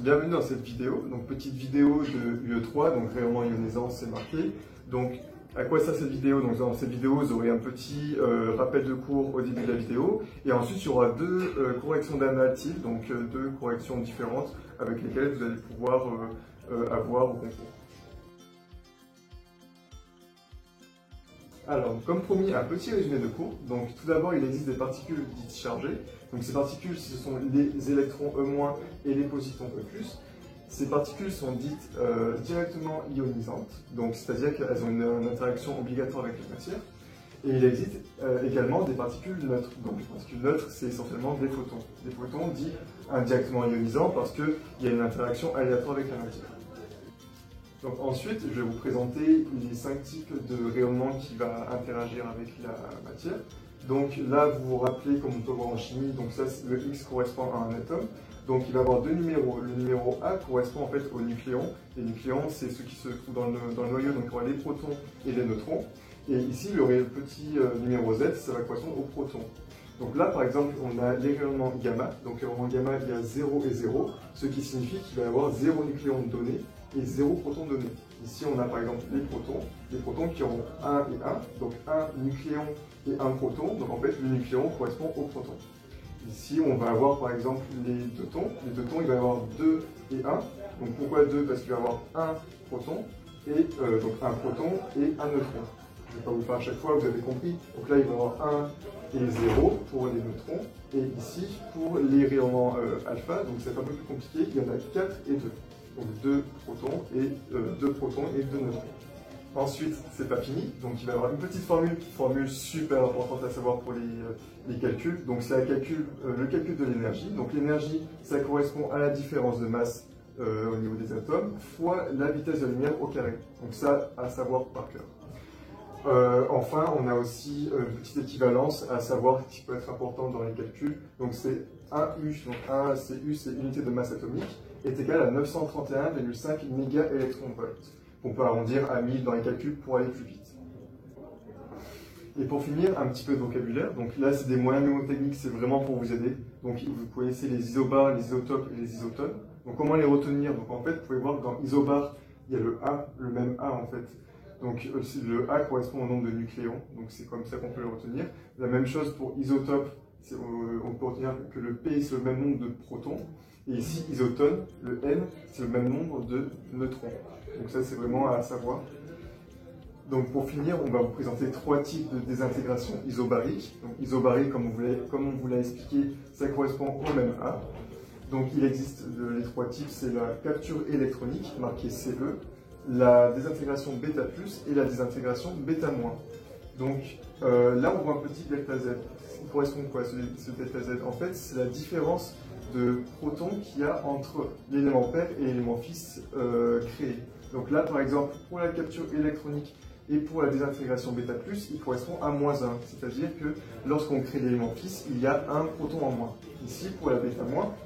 bienvenue dans cette vidéo. Donc petite vidéo de UE3, donc rayonnement ionisant, c'est marqué. Donc à quoi sert cette vidéo? Donc dans cette vidéo, vous aurez un petit rappel de cours au début de la vidéo. Et ensuite, il y aura deux corrections d'analyse, donc deux corrections différentes avec lesquelles vous allez pouvoir avoir au concours. Alors, comme promis, un petit résumé de cours. Donc, tout d'abord, il existe des particules dites chargées. Donc, ces particules, ce sont les électrons E- et les positons E+. Ces particules sont dites directement ionisantes, donc c'est-à-dire qu'elles ont une interaction obligatoire avec la matière. Et il existe également des particules neutres. Donc, les particules neutres, c'est essentiellement des photons. Des photons dits indirectement ionisants parce qu'il y a une interaction aléatoire avec la matière. Donc ensuite, je vais vous présenter les 5 types de rayonnement qui va interagir avec la matière. Donc là, vous vous rappelez, comme on peut voir en chimie, donc ça, le X correspond à un atome. Donc il va avoir deux numéros. Le numéro A correspond en fait au nucléon. Les nucléons, c'est ceux qui se trouvent dans le noyau, donc il y aura les protons et les neutrons. Et ici, il y aurait le petit numéro Z, ça va correspondre aux protons. Donc là, par exemple, on a les rayonnements gamma. Donc le rayonnement gamma, il y a 0 et 0, ce qui signifie qu'il va y avoir 0 nucléon donné et 0 proton donné. Ici, on a par exemple les protons qui auront 1 et 1, donc un nucléon et un proton. Donc en fait, le nucléon correspond au proton. Ici, on va avoir par exemple les deutons. Les deutons, il va y avoir 2 et 1. Donc pourquoi 2? Parce qu'il va y avoir un proton, et donc un proton et un neutron. Je ne vais pas vous le faire à chaque fois, vous avez compris. Donc là, il va y avoir 1 et 0 pour les neutrons. Et ici, pour les rayonnements alpha, donc c'est un peu plus compliqué, il y en a 4 et 2. Donc 2 protons et 2 neutrons. Ensuite, c'est pas fini, donc il va y avoir une petite formule super importante à savoir pour les calculs. Donc c'est le calcul de l'énergie. Donc l'énergie, ça correspond à la différence de masse au niveau des atomes fois la vitesse de la lumière au carré. Donc ça, à savoir par cœur. Enfin, on a aussi une petite équivalence à savoir qui peut être importante dans les calculs. Donc c'est 1U, donc 1 c'est U, c'est unité de masse atomique, est égal à 931,5 mégaélectronvolts. On peut arrondir à 1000 dans les calculs pour aller plus vite. Et pour finir, un petit peu de vocabulaire. Donc là, c'est des moyens mnémotechniques, c'est vraiment pour vous aider. Donc vous connaissez les isobars, les isotopes et les isotones. Donc comment les retenir? Donc en fait, vous pouvez voir que dans isobar, il y a le A, le même A en fait. Donc le A correspond au nombre de nucléons, donc c'est comme ça qu'on peut le retenir. La même chose pour isotope, on peut retenir que le P c'est le même nombre de protons. Et ici, isotone, le N, c'est le même nombre de neutrons. Donc ça, c'est vraiment à savoir. Donc pour finir, on va vous présenter 3 types de désintégration isobarique. Donc isobarique, comme on vous l'a expliqué, ça correspond au même A. Donc il existe les 3 types, c'est la capture électronique, marquée CE, la désintégration bêta+, et la désintégration bêta-. Donc là, on voit un petit delta Z. Il correspond à quoi ce delta Z? En fait, c'est la différence de protons qu'il y a entre l'élément père et l'élément fils créé. Donc là, par exemple, pour la capture électronique et pour la désintégration bêta+, il correspond à -1. C'est-à-dire que lorsqu'on crée l'élément fils, il y a un proton en moins. Ici, pour la bêta-,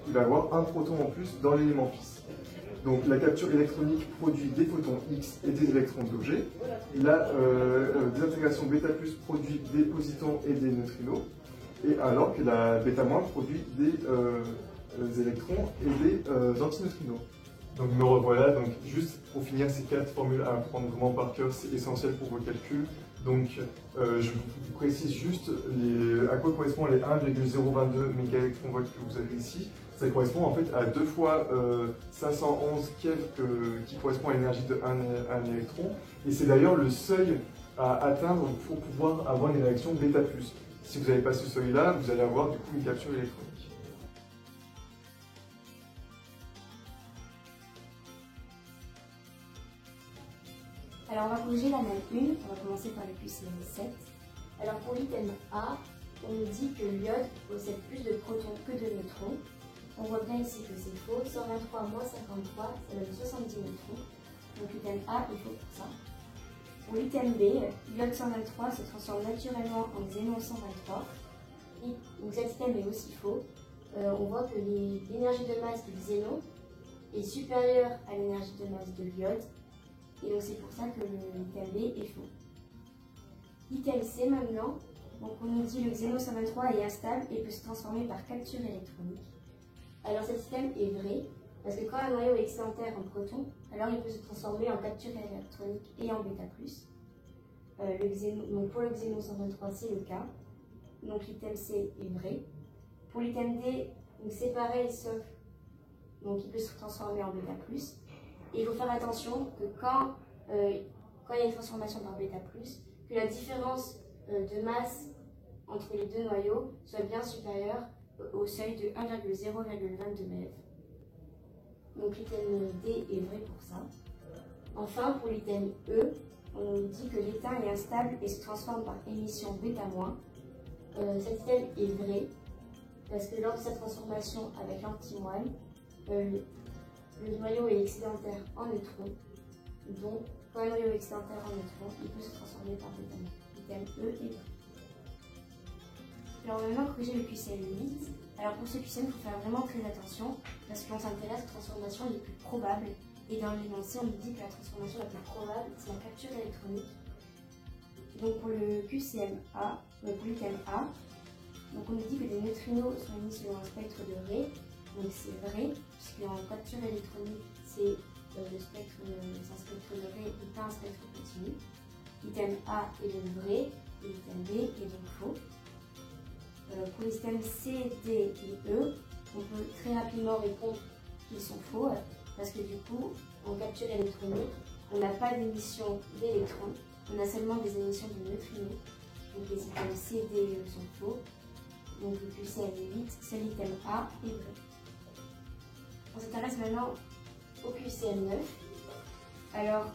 il va y avoir un proton en plus dans l'élément fils. Donc la capture électronique produit des photons X et des électrons d'objets. La désintégration bêta+ produit des positons et des neutrinos. Et alors que la bêta- produit des électrons et des antineutrinos. Donc me revoilà, donc juste pour finir, ces 4 formules à apprendre vraiment par cœur, c'est essentiel pour vos calculs. Donc je vous précise juste à quoi correspond les 1,022 mégaélectronvolts que vous avez ici. Ça correspond en fait à 2 fois 511 keV qui correspond à l'énergie de 1 électron. Et c'est d'ailleurs le seuil à atteindre pour pouvoir avoir une réaction bêta+. Si vous n'avez pas ce seuil-là, vous allez avoir du coup une capture électronique. Alors on va corriger la même une, on va commencer par le QCM 7. Alors pour l'item A, on nous dit que l'iode possède plus de protons que de neutrons. On voit bien ici que c'est faux, 123 moins 53, ça donne 70 neutrons. Donc l'item A est faux pour ça. Pour l'item B, l'iode 123 se transforme naturellement en xénon 123. Et donc cet item est aussi faux. On voit que l'énergie de masse du xénon est supérieure à l'énergie de masse de l'iode. Et donc c'est pour ça que l'item B est faux. Item C maintenant, donc on nous dit le xénon 123 est instable et peut se transformer par capture électronique. Alors cet item est vrai, Parce que quand un noyau est excédentaire en proton, alors il peut se transformer en capture électronique et en bêta+. Donc pour le xénon 123, c'est le cas. Donc l'item C est vrai. Pour l'item D, c'est pareil, sauf donc il peut se transformer en bêta+. Et il faut faire attention que quand il y a une transformation par bêta+, que la différence de masse entre les deux noyaux soit bien supérieure au seuil de 1,0,22 MeV. Donc l'item D est vrai pour ça. Enfin, pour l'item E, on dit que l'étain est instable et se transforme par émission β-. Cet item est vrai parce que lors de sa transformation avec l'antimoine, le noyau est excédentaire en neutrons. Donc, quand un noyau est excédentaire en neutrons, il peut se transformer par β-. L'item E est vrai. Alors, on va maintenant corriger le QCM 8. Alors, pour ce QCM, il faut faire vraiment très attention parce qu'on s'intéresse aux transformations les plus probables. Et dans l'énoncé, on nous dit que la transformation la plus probable, c'est la capture électronique. Donc, pour le QCM A, pour l'item A, donc on nous dit que des neutrinos sont émis selon un spectre de Ré. Donc, c'est vrai, puisque en capture électronique, c'est un spectre de Ré et pas un spectre continu. L'item A est donc vrai et l'item B est donc faux. Pour les items C, D et E, on peut très rapidement répondre qu'ils sont faux, parce que du coup, en capture électronique, on n'a pas d'émission d'électrons, on a seulement des émissions de neutrinos. Donc les items C, D et E sont faux. Donc le QCM 8, c'est l'item A est vrai. On s'intéresse maintenant au QCM 9. Alors,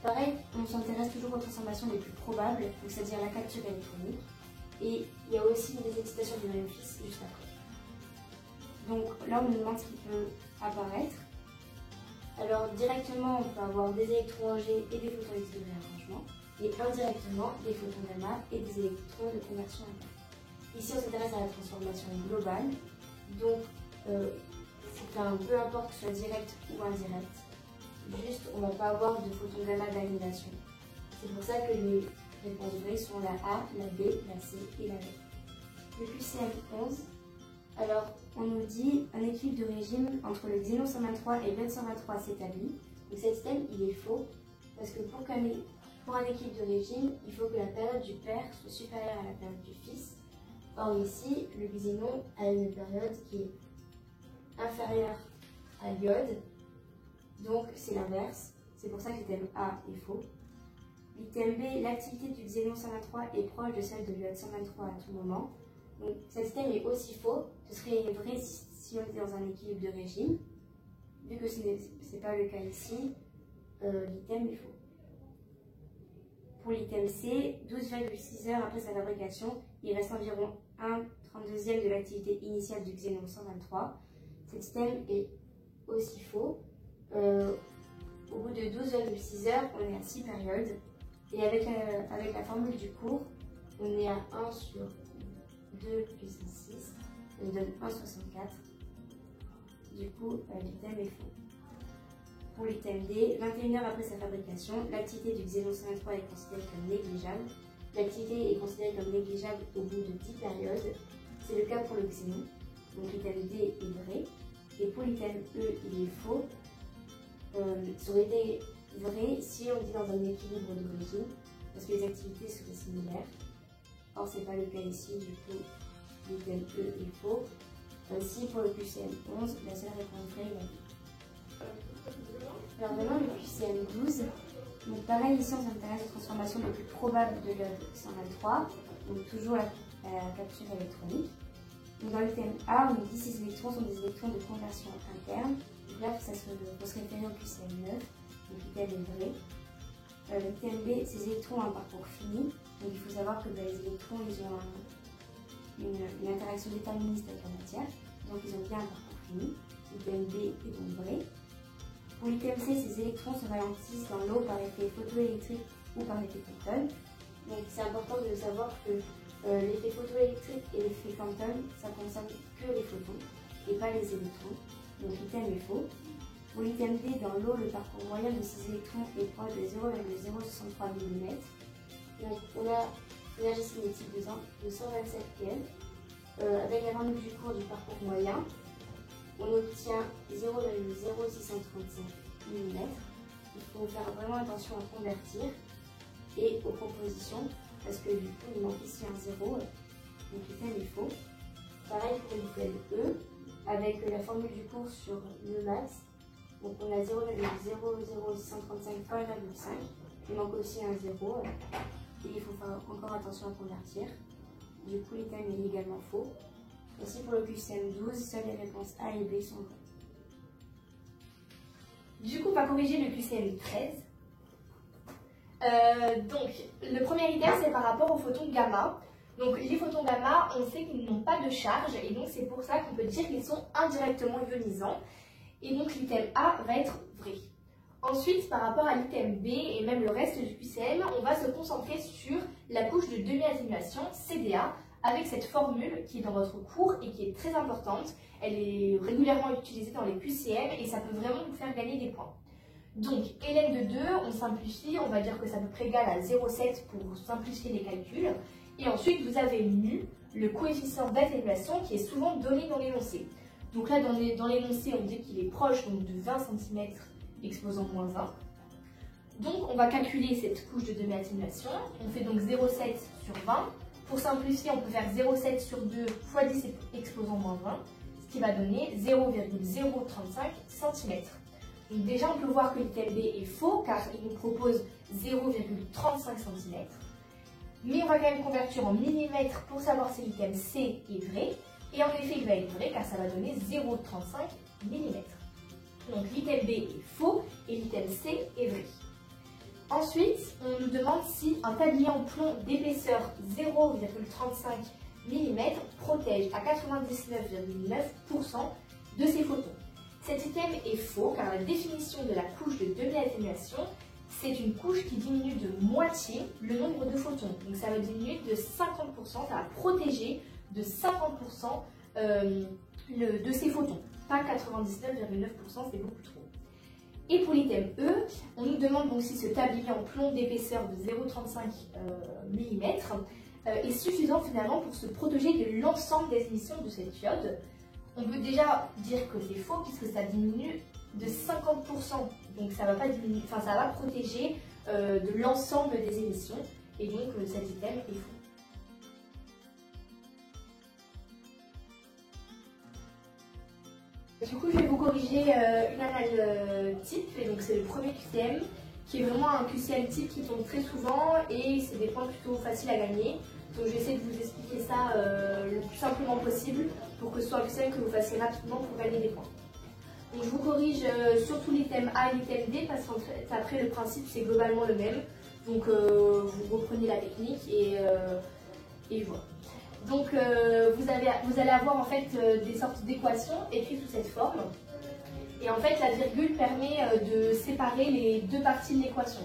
pareil, on s'intéresse toujours aux transformations les plus probables, c'est-à-dire la capture électronique. Et il y a aussi des excitations du même fils juste après. Donc là, on nous demande ce qui peut apparaître. Alors directement, on peut avoir des électrons en G et des photons X de réarrangement. Et indirectement, des photons gamma et des électrons de conversion interne. Ici, on s'intéresse à la transformation globale. Donc, peu importe que ce soit direct ou indirect. Juste, on ne va pas avoir de photons gamma d'annulation. C'est pour ça que les réponses vraies sont la A, la B, la C et la D. Le QCM 11. Alors, on nous dit un équilibre de régime entre le xénon 123 et le 123 s'établit. Donc cet item, il est faux, parce que pour un équilibre de régime, il faut que la période du père soit supérieure à la période du fils. Or ici, le xénon a une période qui est inférieure à l'iode, donc c'est l'inverse. C'est pour ça que l'item A est faux. L'item B, l'activité du xénon 123 est proche de celle de l'iode 123 à tout moment. Donc cet item est aussi faux. Ce serait vrai si on était dans un équilibre de régime. Vu que ce n'est pas le cas ici, l'item est faux. Pour l'item C, 12,6 heures après sa fabrication, il reste environ 1/32e de l'activité initiale du xénon 123. Cet item est aussi faux. Au bout de 12,6 heures, on est à 6 périodes. Et avec la formule du cours, on est à 1 sur 2 puissance 6, ça nous donne 1,64. Du coup, l'item est faux. Pour l'item D, 21 heures après sa fabrication, l'activité du xénon 123 est considérée comme négligeable. L'activité est considérée comme négligeable au bout de 10 périodes. C'est le cas pour le xénon. Donc l'item D est vrai. Et pour l'item E, il est faux. Ça aurait été vrai si on était dans un équilibre de régime, parce que les activités seraient similaires. Or, ce n'est pas le cas ici, du coup, l'item E est faux. Ainsi, pour le QCM 11, la seule réponse vraie est la B. Alors maintenant, le QCM 12. Donc pareil, ici, on s'intéresse aux transformations les plus probables de l'iode 123, donc toujours la capture électronique. Donc dans l'item A, on nous dit que ces électrons sont des électrons de conversion interne. Donc là, ça faut se référer au QCM 9, donc l'item est vrai. L'item B, ces électrons ont un parcours fini. Donc il faut savoir que les électrons, ils ont une interaction déterministe avec la matière. Donc ils ont bien un parcours fini. L'item B est donc vrai. Pour l'item C, ces électrons se ralentissent dans l'eau par effet photoélectrique ou par effet quantum. Donc c'est important de savoir que l'effet photoélectrique et l'effet quantum, ça concerne que les photons et pas les électrons. Donc l'item est faux. Pour l'item D, dans l'eau, le parcours moyen de ces électrons est proche de 0,063 mm. Donc on a une énergie cinétique de 127 km. Avec la formule du cours du parcours moyen, on obtient 0,0635 mm. Il faut faire vraiment attention à convertir et aux propositions parce que du coup il manque ici un 0, donc l'item est faux. Pareil pour l'item E avec la formule du cours sur le max. Donc on a 0,00635 fois 1,5. Il manque aussi un 0 et il faut faire encore attention à convertir. Du coup l'item est également faux. Aussi pour le QCM 12, seules les réponses A et B sont vraies. Du coup, on va corriger le QCM 13. Donc, le premier item, c'est par rapport aux photons gamma. Donc, les photons gamma, on sait qu'ils n'ont pas de charge, et donc c'est pour ça qu'on peut dire qu'ils sont indirectement ionisants. Et donc, l'item A va être vrai. Ensuite, par rapport à l'item B et même le reste du QCM, on va se concentrer sur la couche de demi-atténuation, CDA, avec cette formule qui est dans votre cours et qui est très importante. Elle est régulièrement utilisée dans les QCM et ça peut vraiment vous faire gagner des points. Donc, ln de 2, on simplifie, on va dire que c'est à peu près égal à 0,7 pour simplifier les calculs. Et ensuite, vous avez mu, le coefficient d'atténuation qui est souvent donné dans l'énoncé. Donc là, dans l'énoncé, on dit qu'il est proche donc, de 20 cm exposant moins 20. Donc, on va calculer cette couche de demi-atténuation. On fait donc 0,7 sur 20. Pour simplifier, on peut faire 0,7 sur 2 fois 10 exposant moins 20, ce qui va donner 0,035 cm. Donc déjà, on peut voir que l'item B est faux, car il nous propose 0,35 cm. Mais on va quand même convertir en millimètres pour savoir si l'item C est vrai. Et en effet, il va être vrai, car ça va donner 0,35 mm. Donc l'item B est faux et l'item C est vrai. Ensuite, on nous demande si un tablier en plomb d'épaisseur 0,35 mm protège à 99,9% de ses photons. Cet item est faux car la définition de la couche de demi-atténuation, c'est une couche qui diminue de moitié le nombre de photons. Donc ça va diminuer de 50%, ça va protéger de 50% de ses photons. Pas 99,9%, c'est beaucoup trop. Et pour l'item E, on nous demande donc si ce tablier en plomb d'épaisseur de 0,35 mm est suffisant finalement pour se protéger de l'ensemble des émissions de cette iode. On peut déjà dire que c'est faux puisque ça diminue de 50%. Donc ça va pas diminuer, enfin ça va protéger de l'ensemble des émissions et donc cet item est faux. Du coup, je vais vous corriger une annale type, et donc c'est le premier QCM, qui est vraiment un QCM type qui tombe très souvent, et c'est des points plutôt faciles à gagner. Donc je vais essayer de vous expliquer ça le plus simplement possible, pour que ce soit un QCM que vous fassiez rapidement pour gagner des points. Donc je vous corrige surtout l'item A et l'item D, parce qu'après le principe c'est globalement le même. Donc vous reprenez la technique et voilà. Donc vous allez avoir en fait des sortes d'équations écrites sous cette forme. Et en fait la virgule permet de séparer les deux parties de l'équation.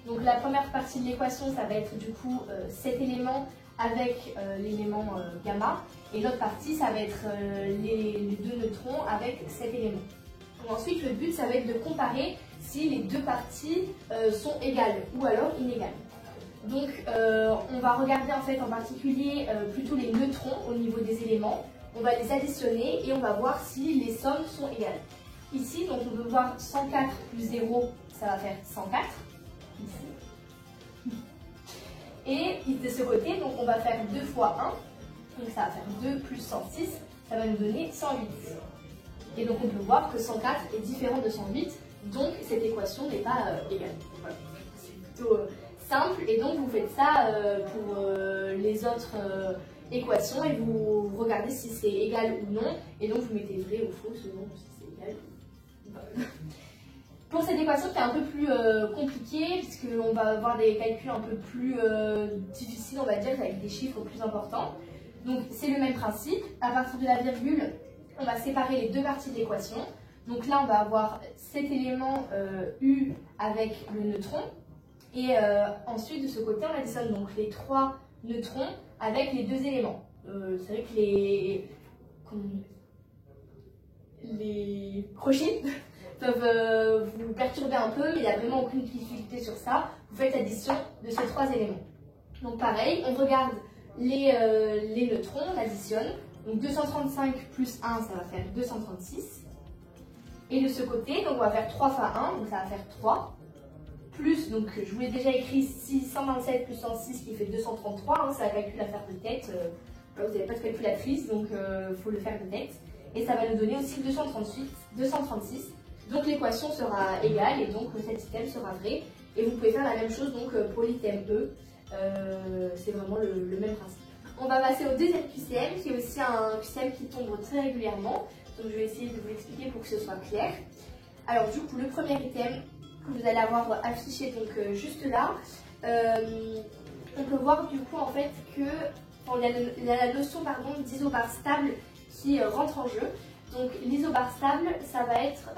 Donc la première partie de l'équation, ça va être du coup cet élément avec l'élément gamma. Et l'autre partie, ça va être les deux neutrons avec cet élément. Donc, ensuite le but, ça va être de comparer si les deux parties sont égales ou alors inégales. Donc on va regarder en fait en particulier plutôt les neutrons au niveau des éléments. On va les additionner et on va voir si les sommes sont égales. Ici, donc on peut voir 104 plus 0, ça va faire 104. Ici. Et de ce côté, donc on va faire 2 fois 1. Donc ça va faire 2 plus 106, ça va nous donner 108. Et donc on peut voir que 104 est différent de 108, donc cette équation n'est pas égale. Voilà. C'est plutôt simple, et donc vous faites ça pour les autres équations et vous regardez si c'est égal ou non, et donc vous mettez vrai ou faux selon si c'est égal ou pas. Pour cette équation qui est un peu plus compliquée, puisqu'on va avoir des calculs un peu plus difficiles, on va dire, avec des chiffres plus importants. Donc c'est le même principe, à partir de la virgule, on va séparer les deux parties de l'équation. Donc là on va avoir cet élément U avec le neutron. Et ensuite, de ce côté, on additionne donc les 3 neutrons avec les 2 éléments. C'est vrai que les crochets peuvent vous perturber un peu, mais il n'y a vraiment aucune difficulté sur ça. Vous faites l'addition de ces 3 éléments. Donc pareil, on regarde les neutrons, on additionne, Donc 235 plus 1, ça va faire 236. Et de ce côté, donc on va faire 3 fois 1, donc ça va faire 3. Plus, donc je vous l'ai déjà écrit, 627 plus 106 qui fait 233. C'est un calcul à faire de tête. Vous n'avez pas de calculatrice, donc il faut le faire de tête. Et ça va nous donner aussi 236. Donc l'équation sera égale et donc cet item sera vrai. Et vous pouvez faire la même chose donc pour l'item E. C'est vraiment le même principe. On va passer au deuxième QCM qui est aussi un QCM qui tombe très régulièrement. Donc je vais essayer de vous l'expliquer pour que ce soit clair. Alors du coup le premier item que vous allez avoir affiché donc juste là, on peut voir du coup en fait que il y a la notion d'isobar stable qui rentre en jeu. Donc l'isobar stable, ça va être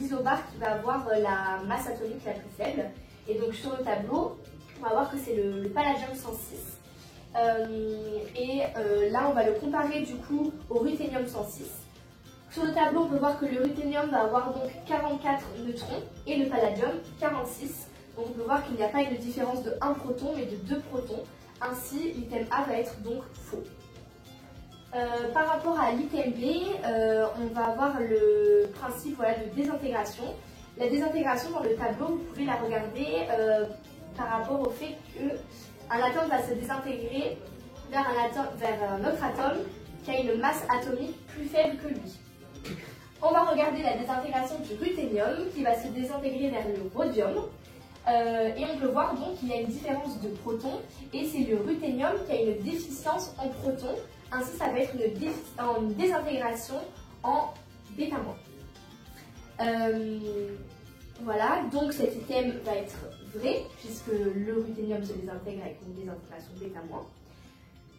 l'isobar qui va avoir la masse atomique la plus faible. Et donc sur le tableau, on va voir que c'est le palladium 106. Là, on va le comparer du coup au ruthénium 106. Sur le tableau, on peut voir que le ruthénium va avoir donc 44 neutrons et le palladium 46. Donc on peut voir qu'il n'y a pas une différence de 1 proton mais de 2 protons. Ainsi, l'item A va être donc faux. Par rapport à l'item B, on va avoir le principe de désintégration. La désintégration dans le tableau, vous pouvez la regarder par rapport au fait qu'un atome va se désintégrer vers un autre atome qui a une masse atomique plus faible que lui. On va regarder la désintégration du ruthénium qui va se désintégrer vers le rhodium. Et on peut voir donc qu'il y a une différence de protons et c'est le ruthénium qui a une déficience en protons. Ainsi, ça va être une désintégration en β-. Voilà, donc cet item va être vrai puisque le ruthénium se désintègre avec une désintégration β-.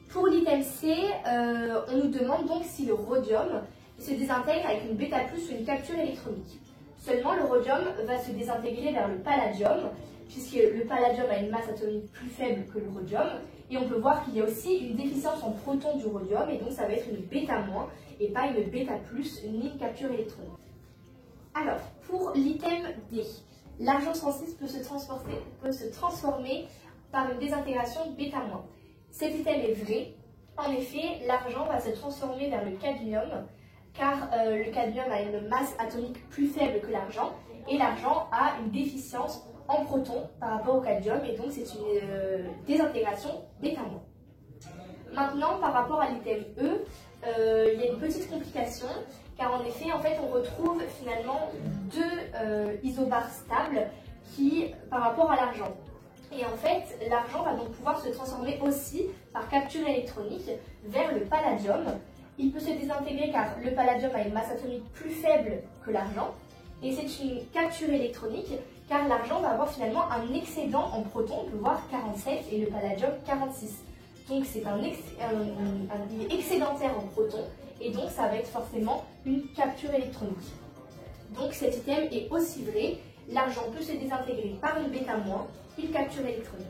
Pour l'item C, on nous demande donc si le rhodium se désintègre avec une β+ ou une capture électronique. Seulement, le rhodium va se désintégrer vers le palladium, puisque le palladium a une masse atomique plus faible que le rhodium. Et on peut voir qu'il y a aussi une déficience en protons du rhodium, et donc ça va être une β- et pas une β+, ni une capture électronique. Alors, pour l'item D, l'argent 106 peut se transformer par une désintégration β-. Cet item est vrai. En effet, l'argent va se transformer vers le cadmium, car le cadmium a une masse atomique plus faible que l'argent, et l'argent a une déficience en protons par rapport au cadmium, et donc c'est une désintégration β-. Maintenant, par rapport à l'item E, il y a une petite complication, car en effet, on retrouve finalement deux isobars stables par rapport à l'argent. Et en fait, l'argent va donc pouvoir se transformer aussi par capture électronique vers le palladium. Il peut se désintégrer car le palladium a une masse atomique plus faible que l'argent. Et c'est une capture électronique car l'argent va avoir finalement un excédent en protons, on peut voir 47 et le palladium 46. Donc il est excédentaire en protons et donc ça va être forcément une capture électronique. Donc cet item est aussi vrai, l'argent peut se désintégrer par une β-, une capture électronique.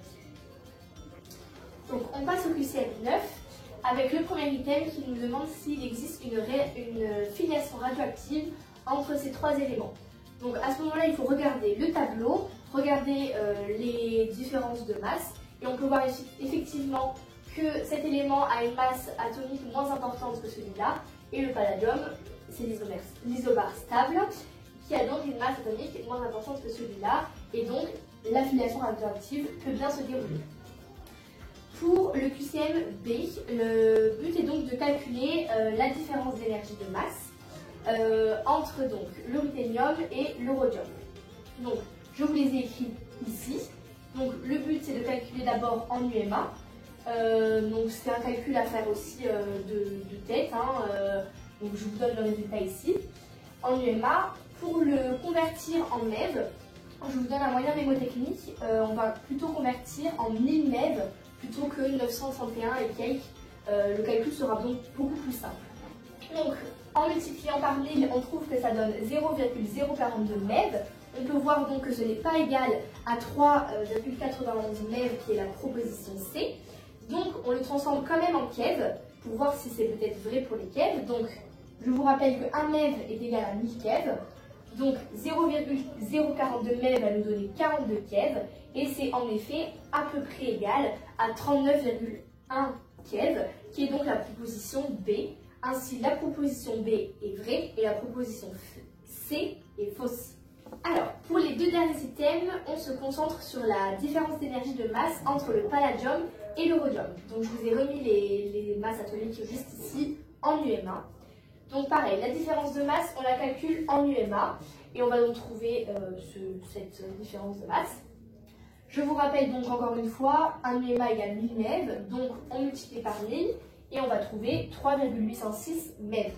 Donc on passe au QCM 9 avec le premier item qui nous demande s'il existe une filiation radioactive entre ces trois éléments. Donc à ce moment-là, il faut regarder le tableau, regarder les différences de masse et on peut voir effectivement que cet élément a une masse atomique moins importante que celui-là et le palladium, c'est l'isobar stable qui a donc une masse atomique moins importante que celui-là et donc la filiation radioactive peut bien se dérouler. Pour le QCM B, le but est donc de calculer la différence d'énergie de masse entre donc, le ruthénium et le rhodium. Donc, je vous les ai écrits ici. Donc, le but c'est de calculer d'abord en UMA. Donc, c'est un calcul à faire aussi de tête. Donc, je vous donne le résultat ici. En UMA, pour le convertir en MeV, je vous donne un moyen mémotechnique. On va plutôt convertir en 1000 MeV plutôt que 931 et quelques. Le calcul sera donc beaucoup plus simple. Donc, en multipliant par 1000, on trouve que ça donne 0,042 MeV. On peut voir donc que ce n'est pas égal à 3,91 MeV qui est la proposition C. Donc, on le transforme quand même en keV pour voir si c'est peut-être vrai pour les keV. Donc, je vous rappelle que 1 MeV est égal à 1000 keV. Donc 0,042 MeV va nous donner 42 keV et c'est en effet à peu près égal à 39,1 keV, qui est donc la proposition B. Ainsi, la proposition B est vraie et la proposition C est fausse. Alors, pour les deux derniers items, on se concentre sur la différence d'énergie de masse entre le palladium et le rhodium. Donc, je vous ai remis les masses atomiques juste ici en UMA. Donc, pareil, la différence de masse, on la calcule en UMA et on va donc trouver cette différence de masse. Je vous rappelle donc encore une fois, un UMA égale 1000 MeV, donc on multiplie par 1000 et on va trouver 3,806 MeV.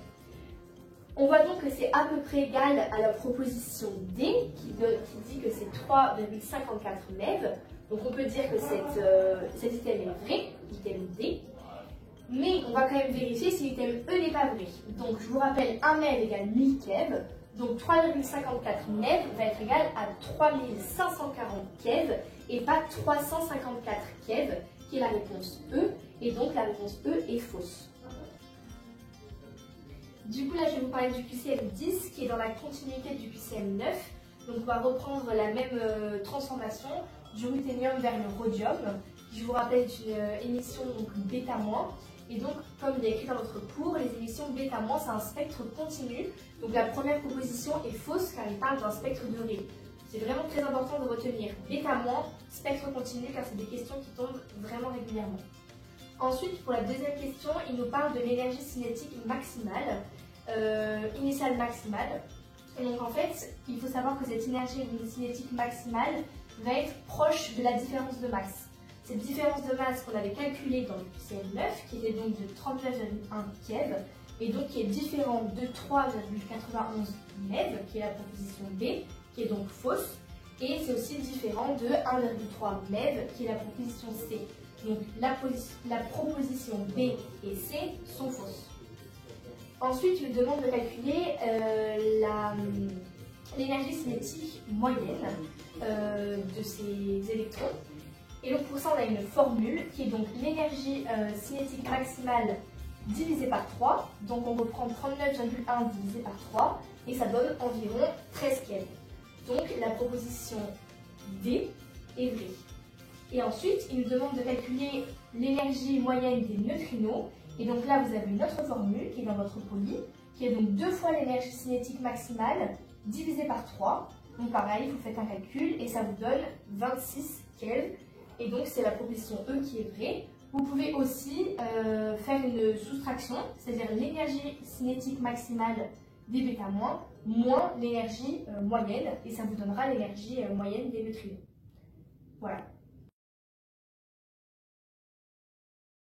On voit donc que c'est à peu près égal à la proposition D qui dit que c'est 3,54 MeV. Donc on peut dire que cet item est vrai, l'item D. Mais on va quand même vérifier si l'item E n'est pas vrai. Donc je vous rappelle, 1 MeV égale 1000 keV. Donc 3,54 MeV va être égal à 3540 keV et pas 354 keV qui est la réponse E. Et donc la réponse E est fausse. Du coup, là, je vais vous parler du QCM 10 qui est dans la continuité du QCM 9. Donc, on va reprendre la même transformation du ruthénium vers le rhodium. Je vous rappelle une émission bêta-. Et donc, comme il est écrit dans votre cours, les émissions bêta-, c'est un spectre continu. Donc, la première proposition est fausse car il parle d'un spectre de Ré. C'est vraiment très important de retenir bêta-, spectre continu car c'est des questions qui tombent vraiment régulièrement. Ensuite, pour la deuxième question, il nous parle de l'énergie cinétique maximale, initiale maximale. Et donc en fait, il faut savoir que cette énergie cinétique maximale va être proche de la différence de masse. Cette différence de masse qu'on avait calculée dans le QCM 9, qui était donc de 39,1 keV, et donc qui est différente de 3,91 MeV, qui est la proposition B, qui est donc fausse, et c'est aussi différent de 1,3 MeV, qui est la proposition C. Donc la proposition B et C sont fausses. Ensuite, il nous demande de calculer l'énergie cinétique moyenne de ces électrons. Et donc pour ça, on a une formule qui est donc l'énergie cinétique maximale divisée par 3. Donc on reprend 39,1 divisé par 3 et ça donne environ 13 keV. Donc la proposition D est vraie. Et ensuite, il nous demande de calculer l'énergie moyenne des neutrinos. Et donc là, vous avez une autre formule qui est dans votre poly, qui est donc 2 fois l'énergie cinétique maximale divisée par 3. Donc pareil, vous faites un calcul et ça vous donne 26 keV. Et donc c'est la proposition E qui est vraie. Vous pouvez aussi faire une soustraction, c'est-à-dire l'énergie cinétique maximale des bêta- moins l'énergie moyenne. Et ça vous donnera l'énergie moyenne des neutrinos. Voilà.